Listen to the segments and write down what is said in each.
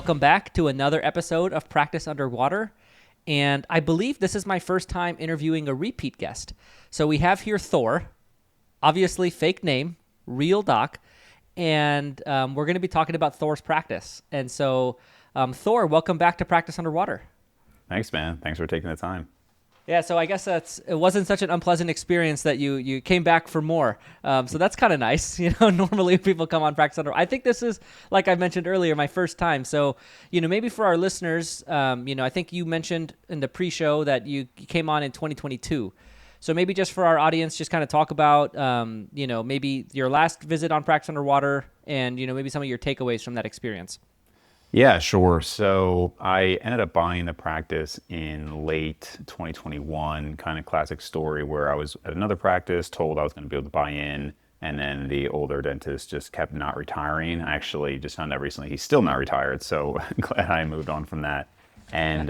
Welcome back to another episode of Practice Underwater. And I believe this is my first time interviewing a repeat guest. So we have here Thor, obviously fake name, real doc, and we're going to be talking about Thor's practice. And so, Thor, welcome back to Practice Underwater. Thanks, man. Thanks for taking the time. Yeah, so I guess it wasn't such an unpleasant experience that you came back for more. So that's kind of nice. Normally people come on Practice Under. I think this is, like I mentioned earlier, my first time. So, maybe for our listeners, I think you mentioned in the pre-show that you came on in 2022. So maybe just for our audience, just kind of talk about, maybe your last visit on Practice Underwater and, maybe some of your takeaways from that experience. Yeah, sure. So I ended up buying the practice in late 2021, kind of classic story where I was at another practice, told I was going to be able to buy in, and then the older dentist just kept not retiring. I actually just found out recently he's still not retired, so glad I moved on from that. And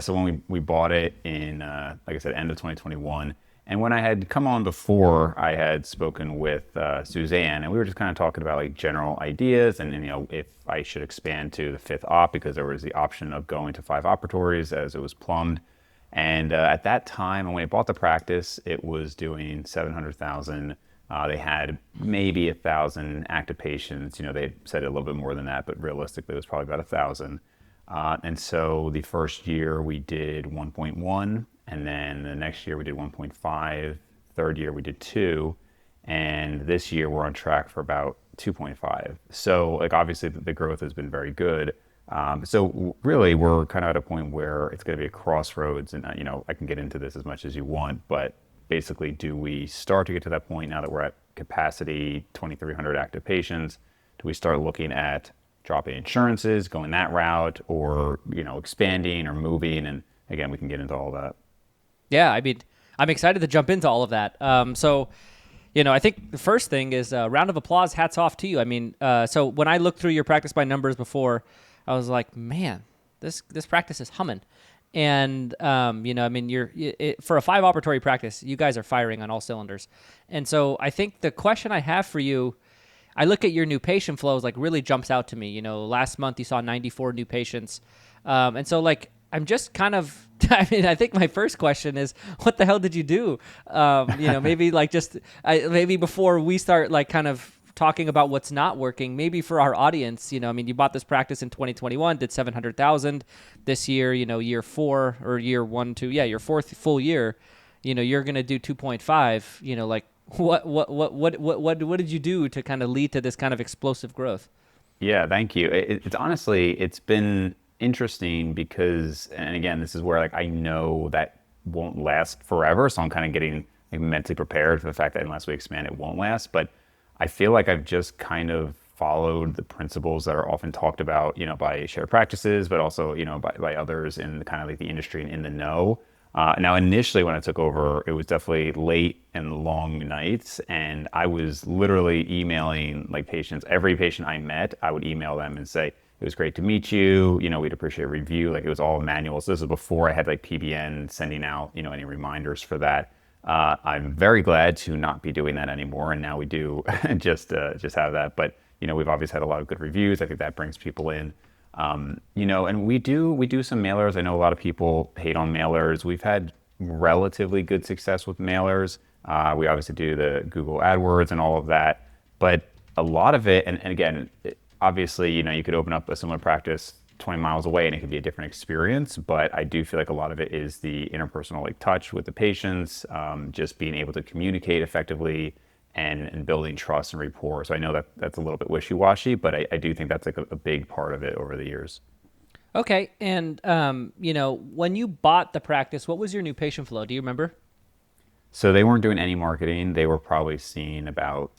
so when we bought it in, like I said, end of 2021, and when I had come on before, I had spoken with Suzanne, and we were just kind of talking about like general ideas, and if I should expand to the fifth op because there was the option of going to 5 operatories as it was plumbed. And at that time, when we bought the practice, it was doing 700,000. They had maybe 1,000 active patients. They said a little bit more than that, but realistically, it was probably about 1,000. And so the first year we did 1.1, and then the next year we did 1.5, third year we did 2, and this year we're on track for about 2.5. So like obviously the growth has been very good. So really we're kind of at a point where it's going to be a crossroads, and I can get into this as much as you want, but basically do we start to get to that point now that we're at capacity, 2,300 active patients? Do we start looking at dropping insurances, going that route, or expanding or moving? And again, we can get into all that. Yeah, I mean, I'm excited to jump into all of that. I think the first thing is a round of applause, hats off to you. I mean, so when I looked through your practice by numbers before, I was like, man, this practice is humming. And, for a 5 operatory practice, you guys are firing on all cylinders. And so I think the question I have for you, I look at your new patient flows, like really jumps out to me. Last month you saw 94 new patients. And so like, I'm just kind of, I think my first question is, what the hell did you do? Maybe like maybe before we start like kind of talking about what's not working, maybe for our audience, you bought this practice in 2021, did 700,000 this year, year 4 or year 1, 2, your 4th full year, you're going to do 2.5, like what did you do to kind of lead to this kind of explosive growth? Yeah, thank you. It's honestly, it's been interesting because, and again, this is where like I know that won't last forever, so I'm kind of getting like mentally prepared for the fact that unless we expand, it won't last. But I feel like I've just kind of followed the principles that are often talked about, by shared practices, but also, by others in the kind of like the industry and in the know. Now, initially when I took over, it was definitely late and long nights, and I was literally emailing like patients. Every patient I met, I would email them and say, it was great to meet you. We'd appreciate a review. Like it was all manual. So this was before I had like PBN sending out, any reminders for that. I'm very glad to not be doing that anymore. And now we do just have that. But, we've obviously had a lot of good reviews. I think that brings people in, and we do some mailers. I know a lot of people hate on mailers. We've had relatively good success with mailers. We obviously do the Google AdWords and all of that, but a lot of it, and again, obviously, you could open up a similar practice 20 miles away and it could be a different experience, but I do feel like a lot of it is the interpersonal like touch with the patients, just being able to communicate effectively and building trust and rapport. So I know that that's a little bit wishy-washy, but I do think that's like a big part of it over the years. Okay. And, when you bought the practice, what was your new patient flow? Do you remember? So they weren't doing any marketing. They were probably seeing about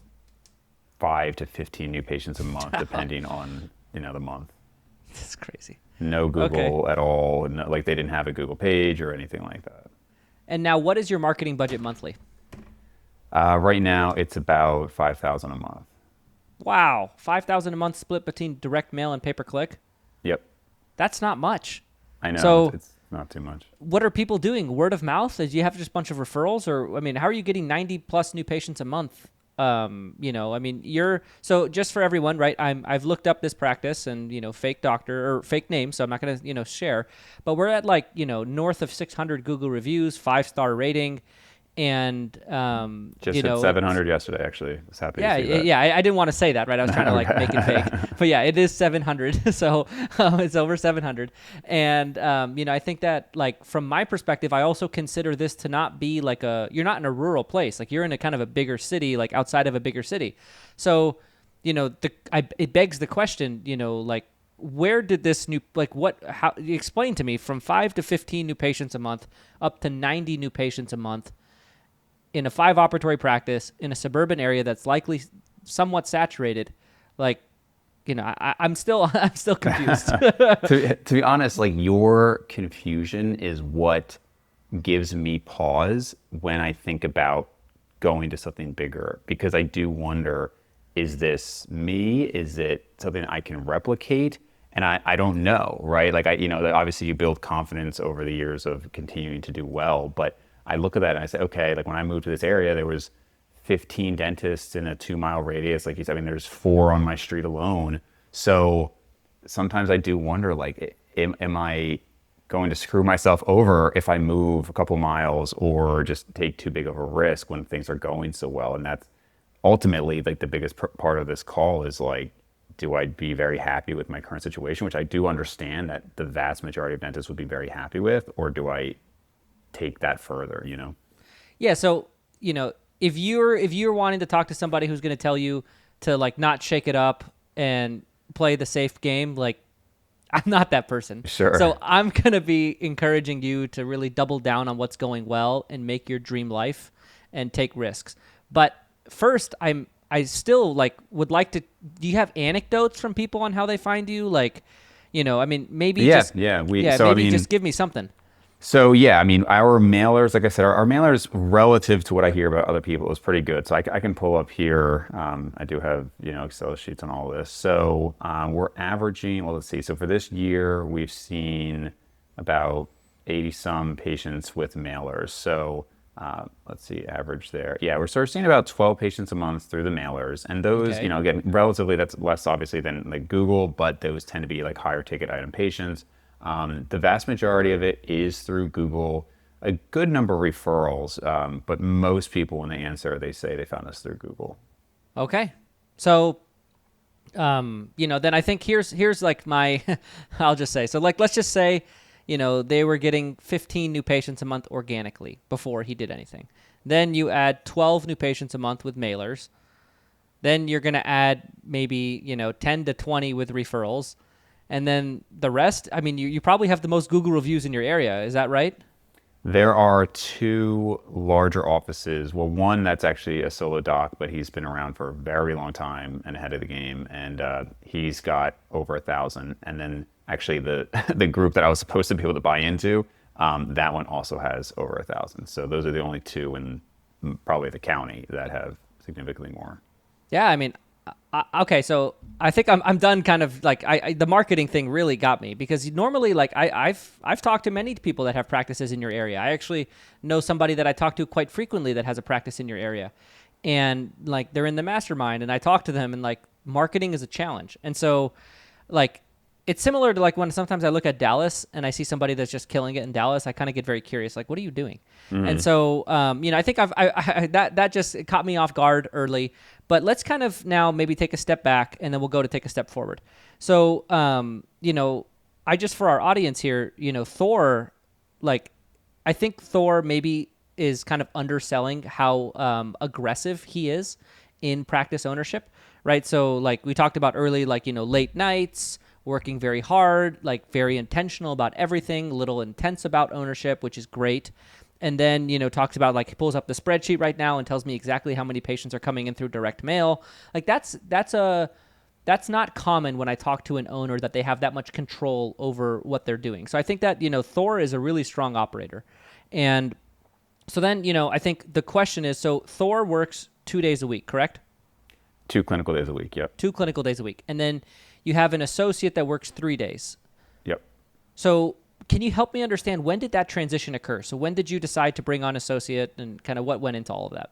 5 to 15 new patients a month, depending on, the month. That's crazy. No Google Okay. at all. No, like they didn't have a Google page or anything like that. And now what is your marketing budget monthly? Right now it's about 5,000 a month. Wow. 5,000 a month split between direct mail and pay-per-click? Yep. That's not much. I know. So it's not too much. what are people doing? Word of mouth? Do you have just a bunch of referrals? Or, how are you getting 90 plus new patients a month I mean, so just for everyone, right? I've looked up this practice and, fake doctor or fake name. So I'm not going to, share, but we're at like, north of 600 Google reviews, 5-star rating. And, Just hit 700 yesterday, actually. I was happy to yeah, see that. yeah. I didn't want to say that, right? I was trying to like make it fake, but yeah, it is 700. So it's over 700. And, I think that like from my perspective, I also consider this to not be like you're not in a rural place. Like you're in a kind of a bigger city, like outside of a bigger city. So, it begs the question, like, where did this how explain to me from 5 to 15 new patients a month up to 90 new patients a month in a 5-operatory practice in a suburban area that's likely somewhat saturated? Like, I'm still confused. To be honest, like your confusion is what gives me pause when I think about going to something bigger, because I do wonder, is this me? Is it something I can replicate? And I don't know, right? Like obviously you build confidence over the years of continuing to do well, but I look at that and I say, okay, like when I moved to this area, there was 15 dentists in a 2-mile radius. Like you said, I mean, there's 4 on my street alone. So sometimes I do wonder, like, am I going to screw myself over if I move a couple miles or just take too big of a risk when things are going so well? And that's ultimately like the biggest part of this call is like, do I be very happy with my current situation, which I do understand that the vast majority of dentists would be very happy with, or do I take that further, Yeah. So, if you're wanting to talk to somebody who's going to tell you to like not shake it up and play the safe game, like I'm not that person. Sure. So I'm going to be encouraging you to really double down on what's going well and make your dream life and take risks. But first, I still like would like to, do you have anecdotes from people on how they find you? Like, I mean, maybe just give me something. So yeah, I mean, our mailers, like I said, our mailers relative to what I hear about other people is pretty good. So I can pull up here. I do have, Excel sheets on all this. So we're averaging, well, let's see. So for this year, we've seen about 80 some patients with mailers. So let's see, average there. Yeah, we're sort of seeing about 12 patients a month through the mailers. And those, Okay. Again, relatively, that's less obviously than like Google, but those tend to be like higher ticket item patients. The vast majority of it is through Google, a good number of referrals, but most people, when they answer, they say they found us through Google. Okay. So, then I think here's like my, I'll just say, so like, let's just say, they were getting 15 new patients a month organically before he did anything. Then you add 12 new patients a month with mailers. Then you're going to add maybe, 10 to 20 with referrals. And then the rest, I mean, you probably have the most Google reviews in your area. Is that right? There are 2 larger offices. Well, one that's actually a solo doc, but he's been around for a very long time and ahead of the game. And he's got over 1,000. And then actually the the group that I was supposed to be able to buy into, that one also has over 1,000. So those are the only 2 in probably the county that have significantly more. Yeah, I mean, okay, so I think I'm done. Kind of like the marketing thing really got me, because normally like I've talked to many people that have practices in your area. I actually know somebody that I talk to quite frequently that has a practice in your area, and like they're in the mastermind, and I talk to them, and like marketing is a challenge, and so like it's similar to like when sometimes I look at Dallas and I see somebody that's just killing it in Dallas, I kind of get very curious, like, what are you doing? And so, I think that just caught me off guard early, but let's kind of now maybe take a step back and then we'll go to take a step forward. So, I just, for our audience here, Thor, like, I think Thor maybe is kind of underselling how aggressive he is in practice ownership, right? So like we talked about early, like, late nights, working very hard, like very intentional about everything, a little intense about ownership, which is great. And then, talks about like he pulls up the spreadsheet right now and tells me exactly how many patients are coming in through direct mail. Like that's not common when I talk to an owner that they have that much control over what they're doing. So I think that, Thor is a really strong operator. And so then, I think the question is, so Thor works 2 days a week, correct? 2 clinical days a week, yep. 2 clinical days a week. And then you have an associate that works 3 days. Yep. So can you help me understand, when did that transition occur? So when did you decide to bring on associate, and kind of what went into all of that?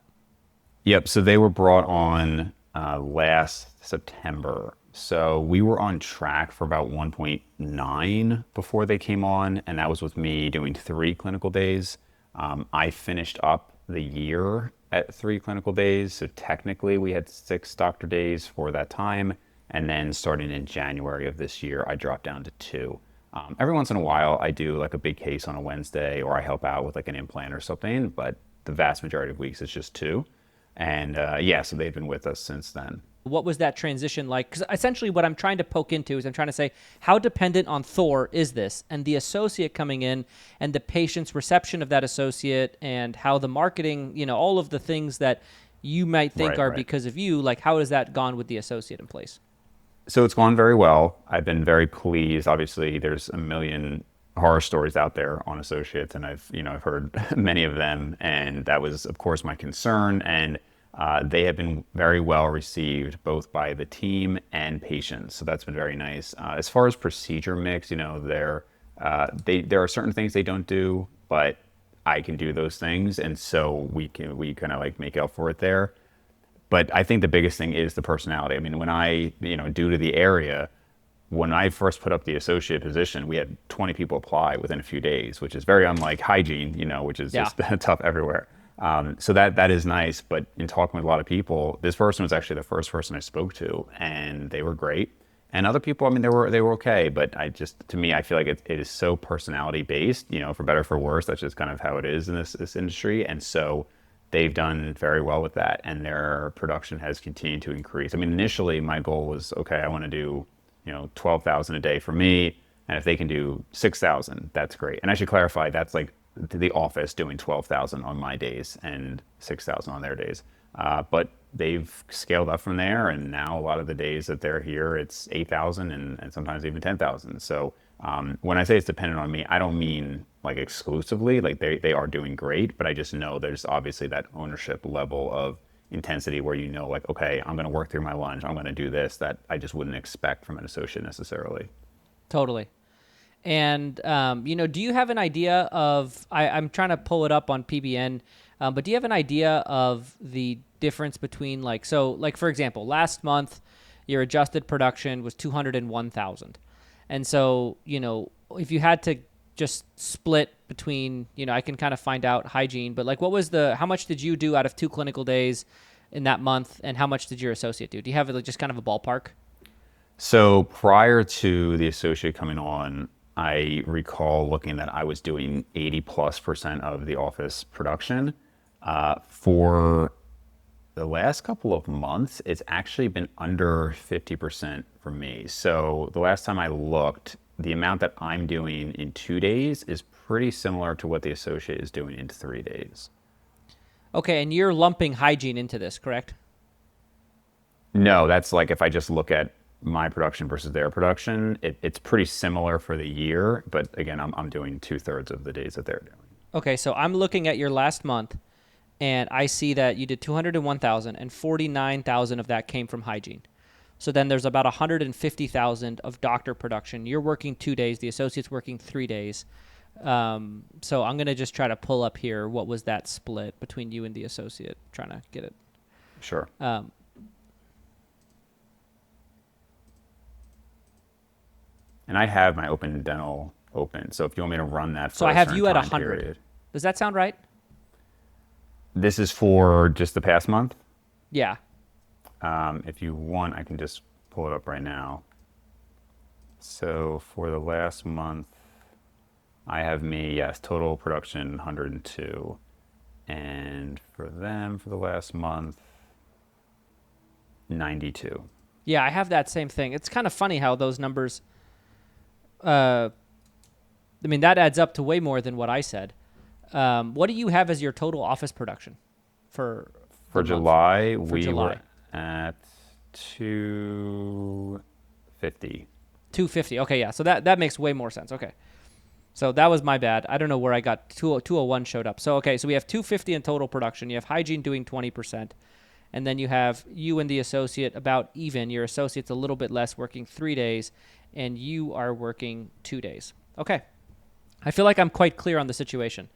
Yep. So they were brought on last September. So we were on track for about 1.9 before they came on, and that was with me doing 3 clinical days. I finished up the year at 3 clinical days. So technically, we had 6 doctor days for that time. And then starting in January of this year, I dropped down to 2. Every once in a while, I do like a big case on a Wednesday, or I help out with like an implant or something, but the vast majority of weeks it's just 2. And yeah, so they've been with us since then. What was that transition like? Because essentially what I'm trying to poke into is I'm trying to say, how dependent on Thor is this? And the associate coming in and the patient's reception of that associate and how the marketing, all of the things that you might think Right, are right. because of you, like how has that gone with the associate in place? So it's gone very well. I've been very pleased. Obviously, there's a million horror stories out there on associates, and I've heard many of them, and that was, of course, my concern. And they have been very well received both by the team and patients. So that's been very nice. As far as procedure mix, there are certain things they don't do, but I can do those things, and so we kind of like make up for it there. But I think the biggest thing is the personality. I mean, due to the area, when I first put up the associate position, we had 20 people apply within a few days, which is very unlike hygiene, which is Yeah. just tough everywhere. So that is nice. But in talking with a lot of people, this person was actually the first person I spoke to, and they were great. And other people, I mean, they were okay. But to me, I feel like it is so personality based. For better or for worse, that's just kind of how it is in this industry. And so they've done very well with that, and their production has continued to increase. I mean, initially my goal was, okay, I want to do 12,000 a day for me, and if they can do 6,000, that's great. And I should clarify, that's like the office doing 12,000 on my days and 6,000 on their days. But they've scaled up from there, and now a lot of the days that they're here, it's 8,000 and sometimes even 10,000. So when I say it's dependent on me, I don't mean like exclusively. Like they are doing great, but I just know there's obviously that ownership level of intensity where like, okay, I'm going to work through my lunch. I'm going to do this that I just wouldn't expect from an associate necessarily. Totally. And, do you have an idea of, I'm trying to pull it up on PBN, but do you have an idea of the difference between like, for example, last month, your adjusted production was 201,000. And so, if you had to just split between, I can kind of find out hygiene, but like how much did you do out of 2 clinical days in that month? And how much did your associate do? Do you have like just kind of a ballpark? So prior to the associate coming on, I recall looking that I was doing 80+% of the office production. For the last couple of months, it's actually been under 50% for me. So the last time I looked, the amount that I'm doing in 2 days is pretty similar to what the associate is doing in 3 days. Okay. And you're lumping hygiene into this, correct? No, that's like if I just look at my production versus their production, it's pretty similar for the year. But again, I'm doing 2/3 of the days that they're doing. Okay. So I'm looking at your last month and I see that you did 201,000 and 49,000 of that came from hygiene. So then there's about 150,000 of doctor production. You're working 2 days. The associate's working 3 days. So I'm going to just try to pull up here. What was that split between you and the associate? Trying to get it. Sure. And I have my open dental open. So if you want me to run that So for I a have certain you at time 100. period. Does that sound right? This is for just the past month. Yeah. If you want, I can just pull it up right now. So for the last month, I have me, yes, total production 102. And for them, for the last month, 92. Yeah, I have that same thing. It's kind of funny how those numbers, I mean, that adds up to way more than what I said. What do you have as your total office production for For the month? July, For we were July. at 250. 250. Okay, yeah. So that makes way more sense. Okay. So that was my bad. I don't know where I got 201 showed up. So, okay, so we have 250 in total production. You have hygiene doing 20%. And then you have you and the associate about even. Your associate's a little bit less, working 3 days, and you are working 2 days. Okay. I feel like I'm quite clear on the situation.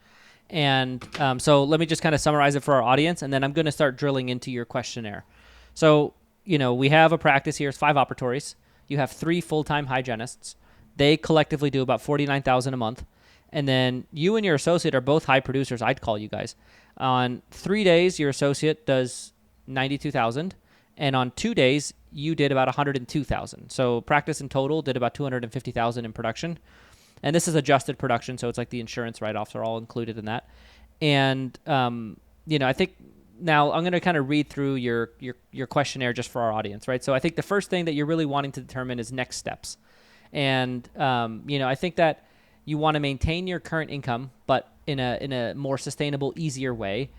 And so let me just kind of summarize it for our audience, and then I'm going to start drilling into your questionnaire. So, we have a practice here. It's 5 operatories. You have 3 full-time hygienists. They collectively do about $49,000 a month. And then you and your associate are both high producers. I'd call you guys. On 3 days, your associate does 92,000, and on 2 days, you did about 102,000. So practice in total did about 250,000 in production. And this is adjusted production, so it's like the insurance write-offs are all included in that. And I think now I'm going to kind of read through your questionnaire just for our audience, right? So I think the first thing that you're really wanting to determine is next steps. And I think that you want to maintain your current income, but in a more sustainable, easier way.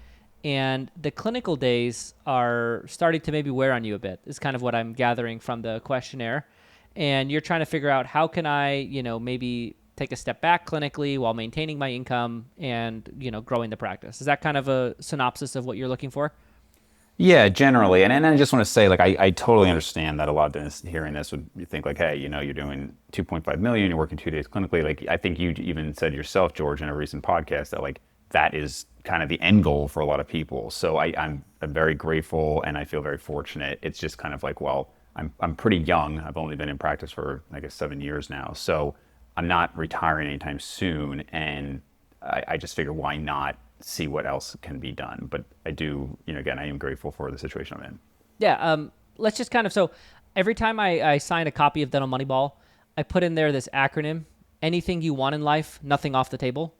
And the clinical days are starting to maybe wear on you a bit, is kind of what I'm gathering from the questionnaire. And you're trying to figure out, how can I, maybe take a step back clinically while maintaining my income and, growing the practice. Is that kind of a synopsis of what you're looking for? Yeah, generally. And I just want to say, like, I totally understand that a lot of dentists hearing this would think like, hey, you're doing 2.5 million, you're working 2 days clinically. Like, I think you even said yourself, George, in a recent podcast that, like, that is kind of the end goal for a lot of people. So I'm very grateful and I feel very fortunate. It's just kind of like, well, I'm pretty young. I've only been in practice for, I guess, 7 years now. So I'm not retiring anytime soon. And I just figure, why not see what else can be done? But I do, again, I am grateful for the situation I'm in. Yeah. Let's just kind of, so every time I sign a copy of Dental Moneyball, I put in there this acronym: anything you want in life, nothing off the table.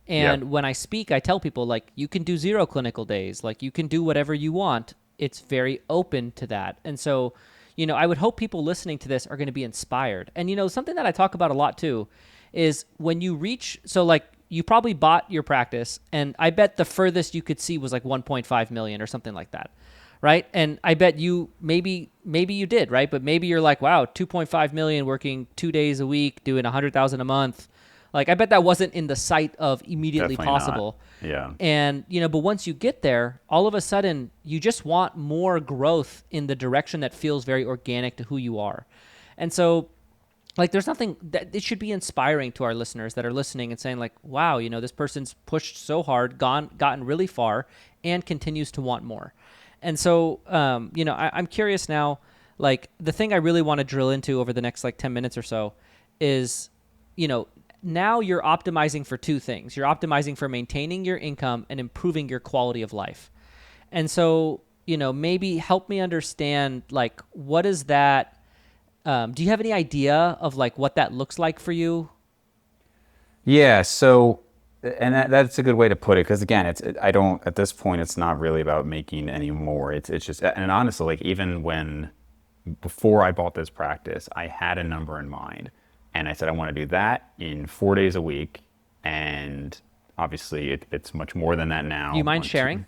And when I speak, I tell people, like, you can do 0 clinical days, like, you can do whatever you want. It's very open to that. And so, I would hope people listening to this are going to be inspired. And, something that I talk about a lot too is when you reach, so like, you probably bought your practice, and I bet the furthest you could see was like 1.5 million or something like that, right? And I bet you maybe you did, right? But maybe you're like, wow, 2.5 million working 2 days a week, doing 100,000 a month. Like, I bet that wasn't in the sight of immediately Definitely possible. Not. Yeah. And, but once you get there, all of a sudden, you just want more growth in the direction that feels very organic to who you are. And so, like, there's nothing that it should be inspiring to our listeners that are listening and saying, like, wow, this person's pushed so hard, gotten really far, and continues to want more. And so, I'm curious now, like, the thing I really want to drill into over the next, like, 10 minutes or so is, now you're optimizing for 2 things. You're optimizing for maintaining your income and improving your quality of life. And so, maybe help me understand, like, what is that? Do you have any idea of, like, what that looks like for you? Yeah. So, and that's a good way to put it. Cause again, at this point, it's not really about making any more. It's just, and honestly, like, even before I bought this practice, I had a number in mind. And I said, I want to do that in 4 days a week. And obviously it's much more than that now. Do you mind sharing?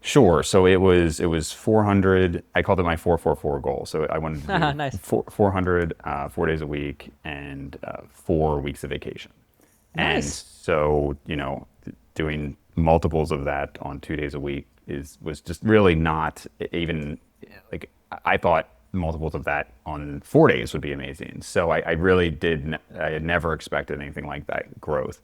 Sure. So it was 400. I called it my 444 goal. So I wanted to do Nice. 400, 4 days a week and 4 weeks of vacation. Nice. And so, doing multiples of that on 2 days a week was just really not even, like, I thought multiples of that on 4 days would be amazing. So I really I had never expected anything like that growth.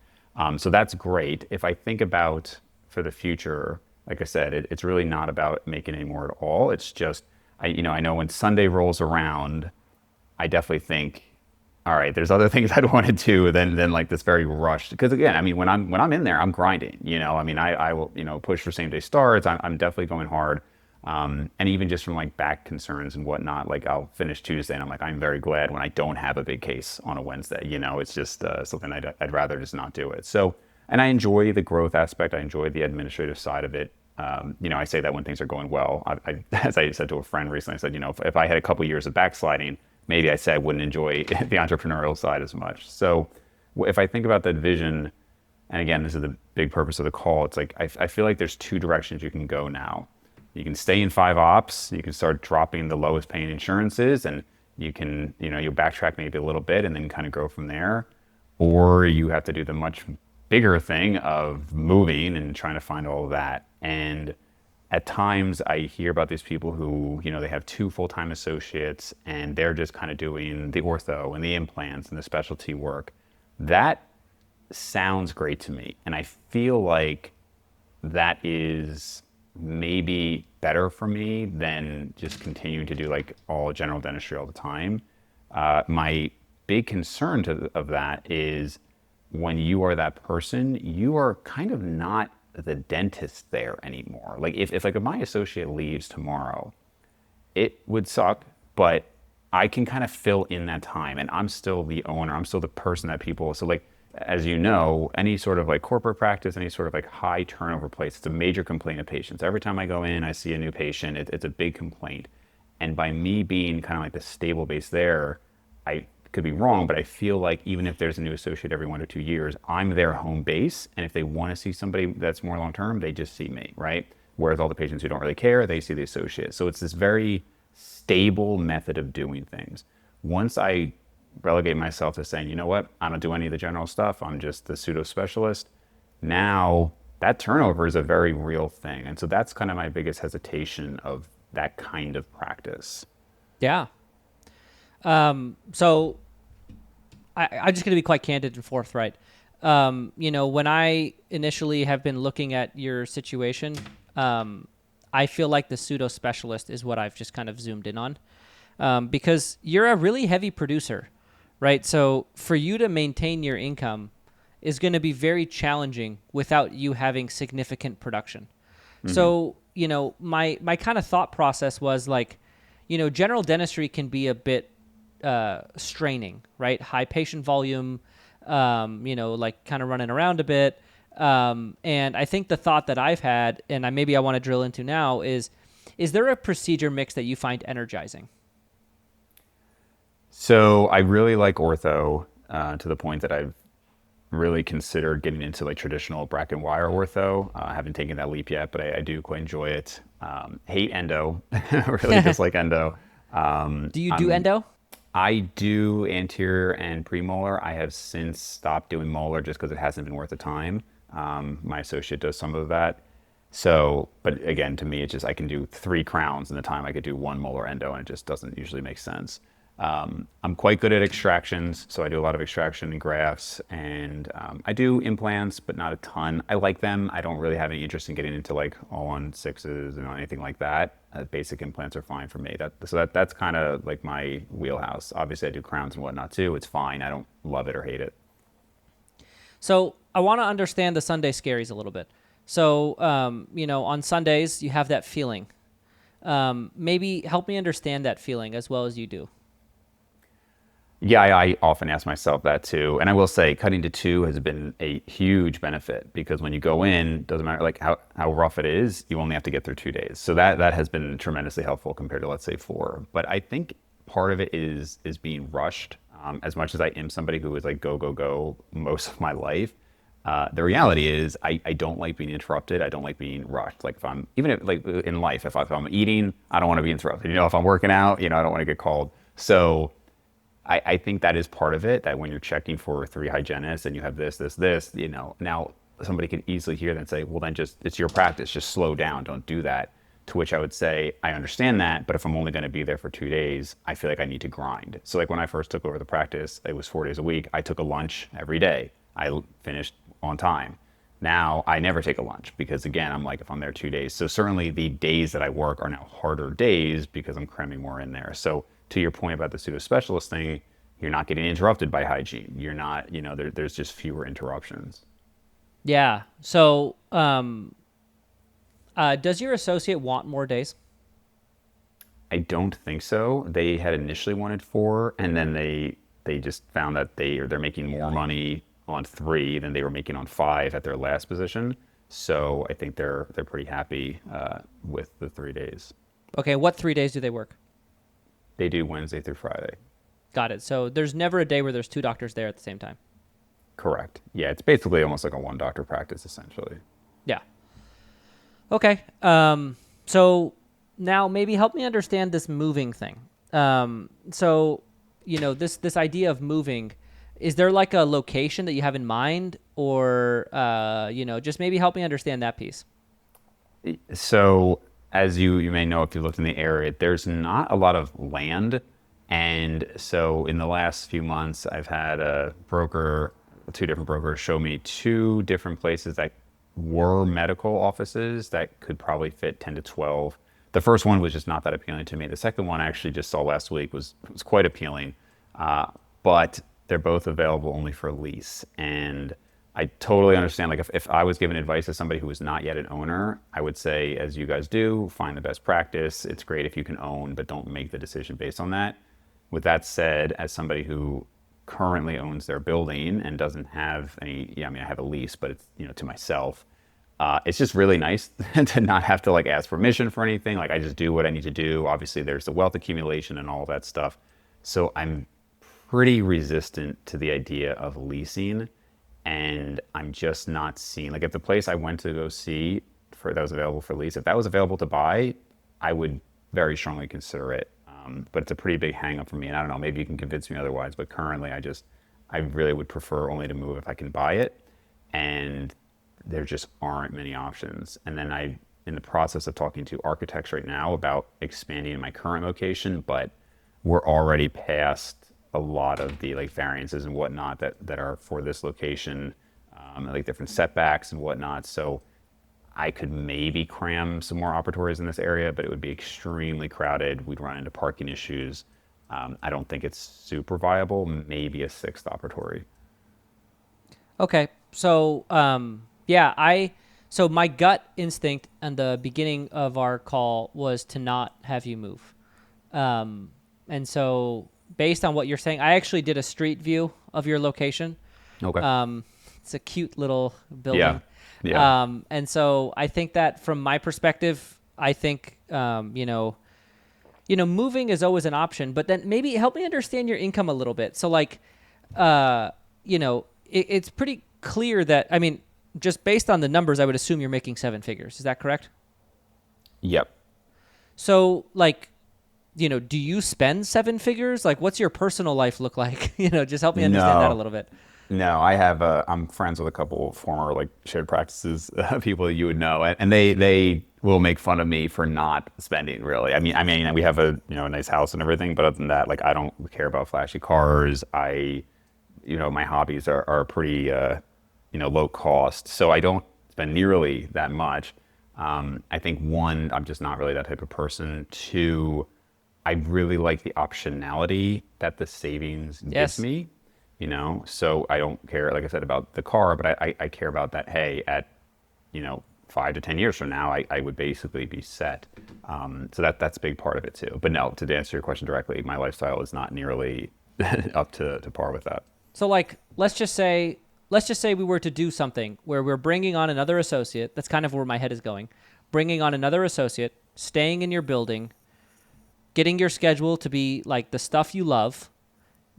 So that's great. If I think about for the future, like I said, it's really not about making any more at all. It's just, I know when Sunday rolls around, I definitely think, all right, there's other things I'd want to do than like this very rushed. Because again, I mean, when I'm in there, I'm grinding. I mean, I will push for same day starts. I'm definitely going hard. And even just from like back concerns and whatnot, like I'll finish Tuesday and I'm like, I'm very glad when I don't have a big case on a Wednesday. It's just something I'd rather just not do it. So, and I enjoy the growth aspect. I enjoy the administrative side of it. I say that when things are going well. As I said to a friend recently, I said, if I had a couple years of backsliding, maybe I said I wouldn't enjoy the entrepreneurial side as much. So if I think about that vision, and again, this is the big purpose of the call, it's like I feel like there's 2 directions you can go now. You can stay in 5 ops, you can start dropping the lowest paying insurances, and you can, you'll backtrack maybe a little bit and then kind of grow from there. Or you have to do the much bigger thing of moving and trying to find all of that. And at times I hear about these people who, they have 2 full-time associates and they're just kind of doing the ortho and the implants and the specialty work. That sounds great to me. And I feel like that is maybe better for me than just continuing to do like all general dentistry all the time. My big concern of that is when you are that person, you are kind of not the dentist there anymore. Like if like if my associate leaves tomorrow, it would suck, but I can kind of fill in that time and I'm still the owner. I'm still the person that people, so like, as you know, any sort of like corporate practice, any sort of like high turnover place, it's a major complaint of patients. Every time I go in, I see a new patient, it's a big complaint. And by me being kind of like the stable base there, I could be wrong, but I feel like even if there's a new associate every 1 or 2 years, I'm their home base. And if they want to see somebody that's more long term, they just see me, right? Whereas all the patients who don't really care, they see the associate. So it's this very stable method of doing things. Once I relegate myself to saying, you know what, I don't do any of the general stuff, I'm just the pseudo-specialist, now that turnover is a very real thing. And so that's kind of my biggest hesitation of that kind of practice. Yeah. So I'm just going to be quite candid and forthright. When I initially have been looking at your situation, I feel like the pseudo specialist is what I've just kind of zoomed in on, because you're a really heavy producer, right? So for you to maintain your income is going to be very challenging without you having significant production. Mm-hmm. So, my kind of thought process was like, general dentistry can be a bit straining, right? High patient volume, like kind of running around a bit. And I think the thought that I've had, and I want to drill into now, is there a procedure mix that you find energizing? So I really like ortho to the point that I've really considered getting into like traditional bracket and wire ortho. I haven't taken that leap yet, but I do quite enjoy it. Hate endo, really dislike endo. Do you do endo? I do anterior and premolar. I have since stopped doing molar just because it hasn't been worth the time. My associate does some of that. So, but again, to me, it's just I can do 3 crowns in the time I could do 1 molar endo, and it just doesn't usually make sense. I'm quite good at extractions, so I do a lot of extraction and grafts, and I do implants, but not a ton. I like them. I don't really have any interest in getting into like all-on-6s and anything like that. Basic implants are fine for me. That's kind of like my wheelhouse. Obviously, I do crowns and whatnot too. It's fine. I don't love it or hate it. So I want to understand the Sunday scaries a little bit. So, on Sundays, you have that feeling. Maybe help me understand that feeling as well as you do. Yeah, I often ask myself that too. And I will say cutting to 2 has been a huge benefit because when you go in, doesn't matter like how rough it is, you only have to get through 2 days. So that has been tremendously helpful compared to, let's say, 4. But I think part of it is being rushed. As much as I am somebody who is like go most of my life, the reality is I don't like being interrupted. I don't like being rushed. Like like in life, if I'm eating, I don't want to be interrupted. If I'm working out, I don't want to get called. So I think that is part of it, that when you're checking for 3 hygienists and you have this, now somebody can easily hear that and say, well, then it's your practice, just slow down, don't do that. To which I would say, I understand that, but if I'm only going to be there for 2 days, I feel like I need to grind. So like when I first took over the practice, it was 4 days a week. I took a lunch every day. I finished on time. Now I never take a lunch because again, I'm like, if I'm there 2 days. So certainly the days that I work are now harder days because I'm cramming more in there. So to your point about the pseudo specialist thing, you're not getting interrupted by hygiene. You're not, there's just fewer interruptions. Yeah. So, does your associate want more days? I don't think so. They had initially wanted 4, and then they just found that they're making more money on 3 than they were making on 5 at their last position. So I think they're pretty happy with the 3 days. Okay. What 3 days do they work? They do Wednesday through Friday. Got it. So there's never a day where there's 2 doctors there at the same time. Correct. Yeah, it's basically almost like a 1 doctor practice, essentially. Yeah. Okay. So now maybe help me understand this moving thing. So, this idea of moving, is there like a location that you have in mind, or, just maybe help me understand that piece? So as you may know, if you looked in the area, there's not a lot of land. And so in the last few months, I've had a broker two different brokers show me two different places that were medical offices that could probably fit 10 to 12. The first one was just not that appealing to me. The second one I actually just saw last week was quite appealing, but they're both available only for lease. And I totally understand. Like if I was giving advice to somebody who was not yet an owner, I would say, as you guys do, find the best practice. It's great if you can own, but don't make the decision based on that. With that said, as somebody who currently owns their building and doesn't have any, I mean, I have a lease, but it's, to myself. It's just really nice to not have to like ask permission for anything. Like I just do what I need to do. Obviously there's the wealth accumulation and all that stuff. So I'm pretty resistant to the idea of leasing, and I'm just not seeing, like if the place I went to go see for that was available for lease, if that was available to buy, I would very strongly consider it. But it's a pretty big hang up for me. And I don't know, maybe you can convince me otherwise, but currently I really would prefer only to move if I can buy it. And there just aren't many options. And then I'm in the process of talking to architects right now about expanding in my current location, but we're already past a lot of the like variances and whatnot that are for this location, like different setbacks and whatnot. So I could maybe cram some more operatories in this area, but it would be extremely crowded. We'd run into parking issues. I don't think it's super viable. Maybe a sixth operatory. Okay. So, so my gut instinct in the beginning of our call was to not have you move. And so based on what you're saying, I actually did a street view of your location. Okay. It's a cute little building. Yeah. Yeah. And so I think that from my perspective, I think, moving is always an option, but then maybe help me understand your income a little bit. So like, it's pretty clear that, I mean, just based on the numbers, I would assume you're making seven figures. Is that correct? Yep. So like, do you spend seven figures? Like what's your personal life look like? Just help me understand that a little bit. No, I'm friends with a couple of former like shared practices people you would know, and they will make fun of me for not spending really. I mean, we have a nice house and everything, but other than that, like I don't care about flashy cars. My hobbies are pretty low cost, so I don't spend nearly that much. I think one, I'm just not really that type of person. Two, I really like the optionality that the savings gives me. So I don't care, like I said, about the car, but I care about that. Hey, at 5 to 10 years from now, I would basically be set. So that's a big part of it too. But no, to answer your question directly, my lifestyle is not nearly up to par with that. So like, let's just say we were to do something where we're bringing on another associate. That's kind of where my head is going. Bringing on another associate, staying in your building, getting your schedule to be like the stuff you love.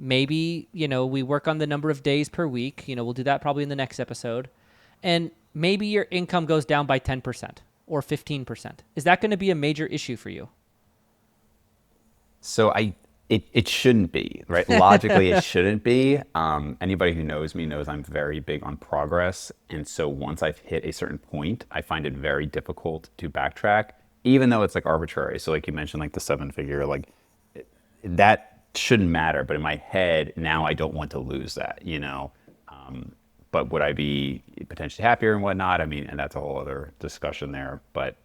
Maybe, we work on the number of days per week. We'll do that probably in the next episode. And maybe your income goes down by 10% or 15%. Is that going to be a major issue for you? So it shouldn't be, right? Logically, it shouldn't be. Anybody who knows me knows I'm very big on progress. And so once I've hit a certain point, I find it very difficult to backtrack, even though it's like arbitrary. So like you mentioned, like the seven figure, like that shouldn't matter, but in my head now I don't want to lose that, but would I be potentially happier and whatnot? I mean, and that's a whole other discussion there, but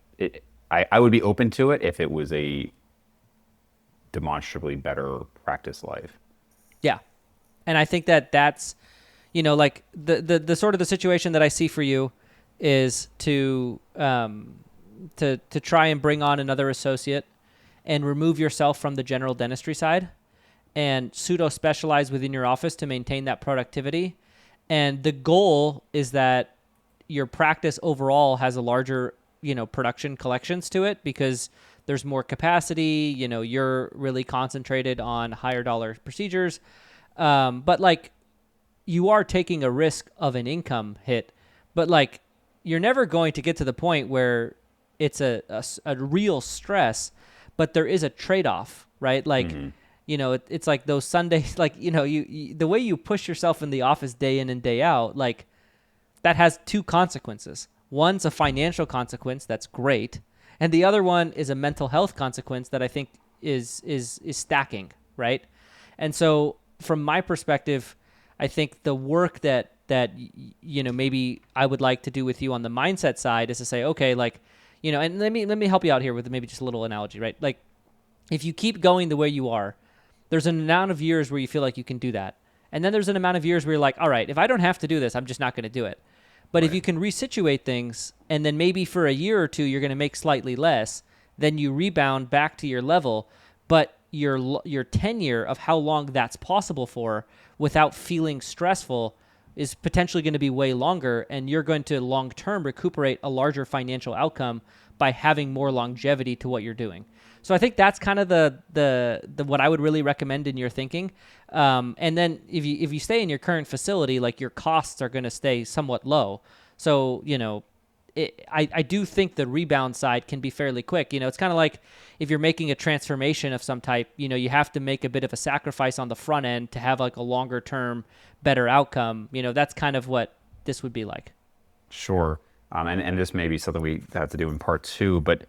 I would be open to it if it was a demonstrably better practice life. Yeah. And I think that's, like the sort of the situation that I see for you is to try and bring on another associate and remove yourself from the general dentistry side and pseudo-specialize within your office to maintain that productivity. And the goal is that your practice overall has a larger, production collections to it because there's more capacity, you're really concentrated on higher dollar procedures. But like you are taking a risk of an income hit, but like you're never going to get to the point where it's a real stress, but there is a trade-off, right? Like, it's like those Sundays, like, you the way you push yourself in the office day in and day out, like that has two consequences. One's a financial consequence that's great, and the other one is a mental health consequence that I think is stacking, right? And so from my perspective, I think the work that that maybe I would like to do with you on the mindset side is to say, okay, like, and let me help you out here with maybe just a little analogy, right? Like, if you keep going the way you are, there's an amount of years where you feel like you can do that. And then there's an amount of years where you're like, all right, if I don't have to do this, I'm just not going to do it. But if you can resituate things, and then maybe for a year or two, you're going to make slightly less, then you rebound back to your level, but your tenure of how long that's possible for without feeling stressful is potentially going to be way longer, and you're going to long-term recuperate a larger financial outcome by having more longevity to what you're doing. So I think that's kind of the what I would really recommend in your thinking. And then if you stay in your current facility, like, your costs are going to stay somewhat low. So, I do think the rebound side can be fairly quick. It's kind of like if you're making a transformation of some type, you have to make a bit of a sacrifice on the front end to have like a longer term, better outcome. That's kind of what this would be like. Sure. And this may be something we have to do in part 2, but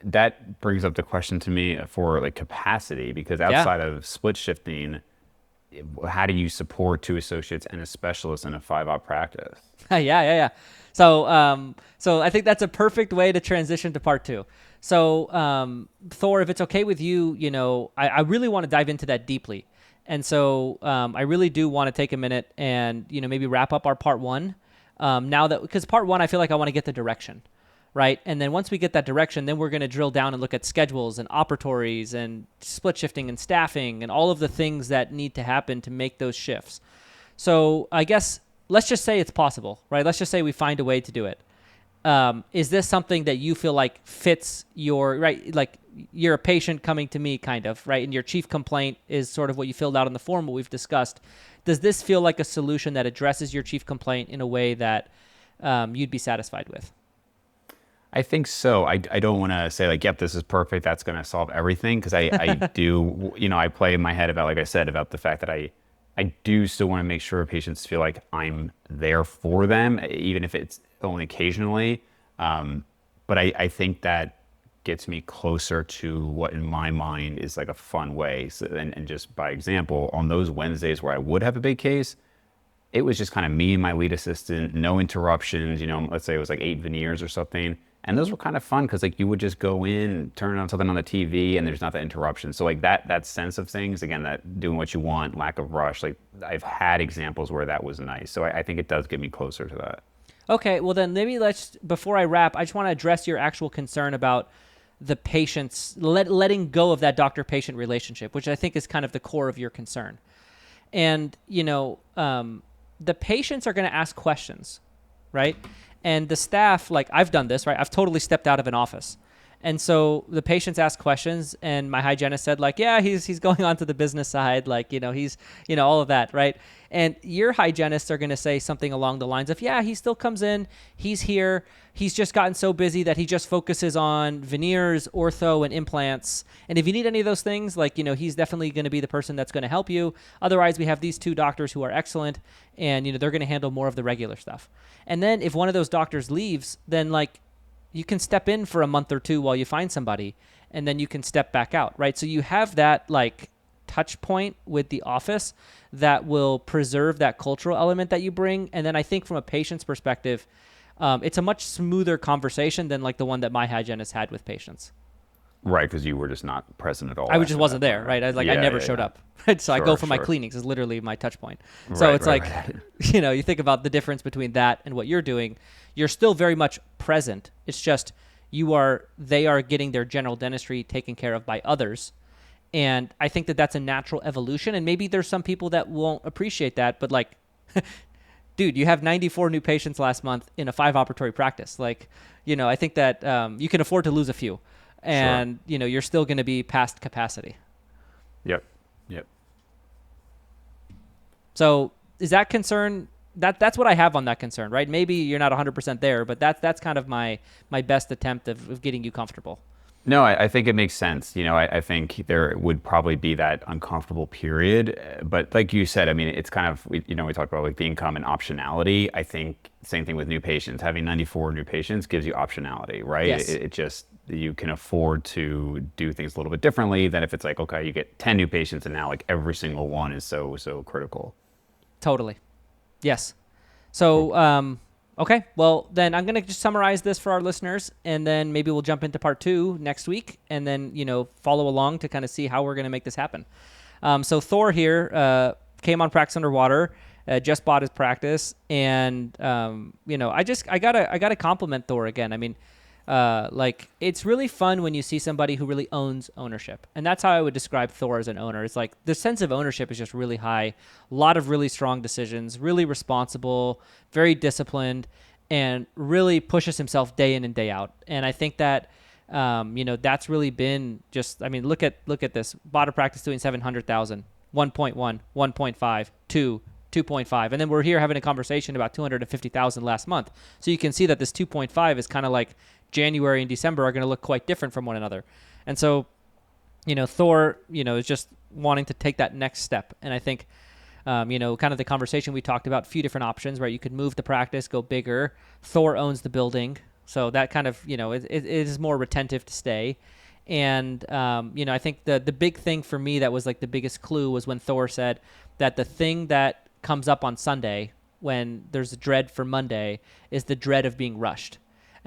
that brings up the question to me for like capacity, because outside of split shifting, how do you support 2 associates and a specialist in a 5-op practice? Yeah. So I think that's a perfect way to transition to part 2. So, Thor, if it's okay with you, I really want to dive into that deeply. And so, I really do want to take a minute and, maybe wrap up our part 1. Because part 1, I feel like I want to get the direction, right? And then once we get that direction, then we're going to drill down and look at schedules and operatories and split shifting and staffing and all of the things that need to happen to make those shifts. So I guess let's just say it's possible, right? Let's just say we find a way to do it. Is this something that you feel like fits your, right? Like, you're a patient coming to me, kind of, right? And your chief complaint is sort of what you filled out on the form, what we've discussed. Does this feel like a solution that addresses your chief complaint in a way that you'd be satisfied with? I think so. I don't want to say like, yep, this is perfect, that's going to solve everything, because I do, I play in my head about, like I said, about the fact that I do still want to make sure patients feel like I'm there for them, even if it's only occasionally. But I think that gets me closer to what in my mind is like a fun way. So, and just by example, on those Wednesdays where I would have a big case, it was just kind of me and my lead assistant, no interruptions, let's say it was like 8 veneers or something. And those were kind of fun because like you would just go in, turn on something on the TV, and there's not that interruption. So like that sense of things, again, that doing what you want, lack of rush, like I've had examples where that was nice. So I think it does get me closer to that. Okay, well then maybe before I wrap, I just want to address your actual concern about the patient's letting go of that doctor-patient relationship, which I think is kind of the core of your concern. And, the patients are going to ask questions, right? And the staff, like I've done this, right? I've totally stepped out of an office. And so the patients ask questions, and my hygienist said like, yeah, he's going on to the business side. Like, he's, all of that, right? And your hygienists are going to say something along the lines of, yeah, he still comes in, he's here. He's just gotten so busy that he just focuses on veneers, ortho, and implants. And if you need any of those things, like, he's definitely going to be the person that's going to help you. Otherwise, we have these 2 doctors who are excellent, and, they're going to handle more of the regular stuff. And then if one of those doctors leaves, then like, you can step in for a month or 2 while you find somebody, and then you can step back out, right? So you have that like touch point with the office that will preserve that cultural element that you bring. And then I think from a patient's perspective, it's a much smoother conversation than like the one that my hygienist had with patients. Right, because you were just not present at all. I just wasn't there, right? I never showed up. Right? So I go for my cleanings is literally my touch point. So it's like, you think about the difference between that and what you're doing. You're still very much present. It's just they are getting their general dentistry taken care of by others. And I think that that's a natural evolution. And maybe there's some people that won't appreciate that, but like, dude, you have 94 new patients last month in a 5-operatory practice. Like, I think that you can afford to lose a few. And, you're still going to be past capacity. Yep. So is that concern, that's what I have on that concern, right? Maybe you're not 100% there, but that's kind of my best attempt of getting you comfortable. No, I think it makes sense. I think there would probably be that uncomfortable period. But like you said, I mean, it's kind of, we talked about like the income and optionality. I think same thing with new patients. Having 94 new patients gives you optionality, right? Yes. It just, you can afford to do things a little bit differently than if it's like, okay, you get 10 new patients and now like every single one is so critical. Totally. Yes. So, okay, well, then I'm going to just summarize this for our listeners, and then maybe we'll jump into part 2 next week, and then, follow along to kind of see how we're going to make this happen. So Thor here came on Practice Underwater, just bought his practice, and, I gotta compliment Thor again. I mean, it's really fun when you see somebody who really owns ownership. And that's how I would describe Thor as an owner. It's like the sense of ownership is just really high. A lot of really strong decisions, really responsible, very disciplined, and really pushes himself day in and day out. And I think that, that's really been just, I mean, look at this. Bought a practice doing 700,000, 1.1, 1.5, 2, 2.5. And then we're here having a conversation about 250,000 last month. So you can see that this 2.5 is kind of like January and December are going to look quite different from one another. And so, Thor, is just wanting to take that next step. And I think, kind of the conversation we talked about, a few different options, right? You could move the practice, go bigger. Thor owns the building. So that kind of, it is more retentive to stay. And, I think the big thing for me that was like the biggest clue was when Thor said that the thing that comes up on Sunday when there's a dread for Monday is the dread of being rushed.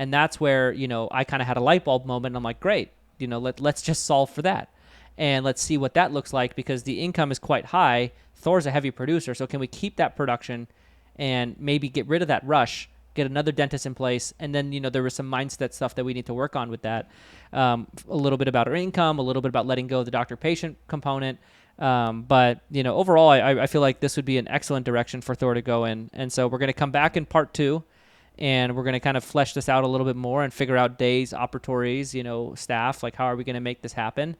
And that's where, I kind of had a light bulb moment. And I'm like, great, let's just solve for that. And let's see what that looks like, because the income is quite high. Thor's a heavy producer. So can we keep that production and maybe get rid of that rush, get another dentist in place? And then, there was some mindset stuff that we need to work on with that. A little bit about our income, a little bit about letting go of the doctor-patient component. But, overall, I feel like this would be an excellent direction for Thor to go in. And so we're going to come back in part 2. And we're going to kind of flesh this out a little bit more and figure out days, operatories, staff, like how are we going to make this happen?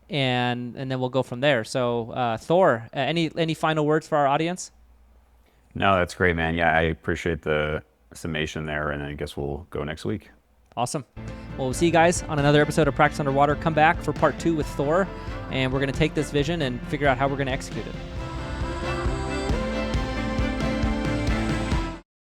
And then we'll go from there. So, Thor, any final words for our audience? No, that's great, man. Yeah, I appreciate the summation there, and I guess we'll go next week. Awesome. Well, we'll see you guys on another episode of Practice Underwater. Come back for part 2 with Thor, and we're going to take this vision and figure out how we're going to execute it.